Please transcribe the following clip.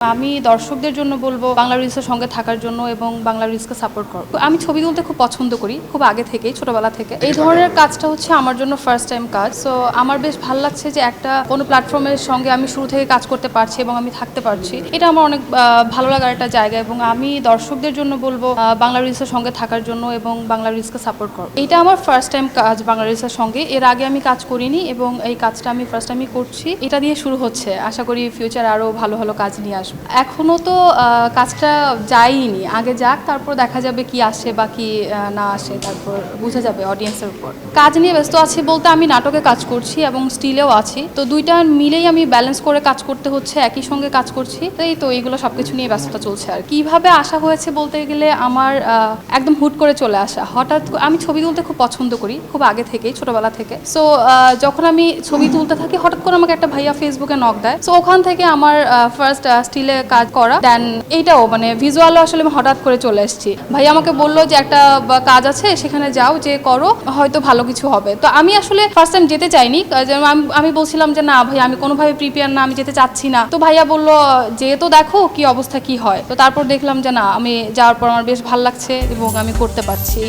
আমি দর্শকদের জন্য বলবো বাংলা রিলসের সঙ্গে থাকার জন্য এবং বাংলা রিলসকে সাপোর্ট করব। আমি ছবি তুলতে খুব পছন্দ করি, খুব আগে থেকেই, ছোটবেলা থেকে। এই ধরনের কাজটা হচ্ছে আমার জন্য ফার্স্ট টাইম কাজ। সো আমার বেশ ভালো লাগছে যে একটা কোনো প্ল্যাটফর্মের সঙ্গে আমি শুরু থেকে কাজ করতে পারছি এবং আমি থাকতে পারছি। এটা আমার অনেক ভালো লাগার একটা জায়গা এবং আমি দর্শকদের জন্য বলবো বাংলা রিলসের সঙ্গে থাকার জন্য এবং বাংলা রিলসকে সাপোর্ট করব। এটা আমার ফার্স্ট টাইম কাজ বাংলা রিলসের সঙ্গে। এর আগে আমি কাজ করিনি এবং এই কাজটা আমি ফার্স্ট টাইমই করছি। এটা দিয়ে শুরু হচ্ছে, আশা করি ফিউচারে আরও ভালো ভালো কাজ নিয়ে আসবো। এখনও তো কাজটা যায়নি, আগে যাক, তারপর দেখা যাবে কি আসে বা কি না আসে, তারপর বোঝা যাবে অডিয়েন্সের উপর। কাজ নিয়ে ব্যস্ত আছি বলতে আমি নাটকে কাজ করছি এবং স্টিলেও আছি, তো দুইটা মিলেই আমি ব্যালেন্স করে কাজ করতে হচ্ছে, একই সঙ্গে কাজ করছি। তো এইগুলো সবকিছু নিয়ে ব্যস্ততা চলছে। আর কিভাবে আসা হয়েছে বলতে গেলে আমার একদম হুট করে চলে আসা। হঠাৎ আমি ছবি তুলতে খুব পছন্দ করি, খুব আগে থেকেই, ছোটবেলা থেকে। সো যখন আমি ছবি তুলতে থাকি হঠাৎ করে আমাকে একটা ভাইয়া ফেসবুকে নক দেয়। সো ওখান থেকে আমার ফার্স্ট স্টিলে কাজ করা, দেন এইটাও মানে ভিজুয়ালও আসলে আমি হঠাৎ করে চলে এসেছি। ভাই আমাকে বললো যে একটা কাজ আছে, সেখানে যাও, যে করো, হয়তো ভালো কিছু হবে। তো আমি আসলে ফার্স্ট টাইম যেতে চাইনি, আমি বলছিলাম যে না ভাই, আমি কোনোভাবে প্রিপেয়ার না, আমি যেতে চাচ্ছি না। তো ভাইয়া বললো যেহেতু দেখো কি অবস্থা কি হয়। তো তারপর দেখলাম যে না, আমি যাওয়ার পর আমার বেশ ভালো লাগছে এবং আমি করতে পারছি।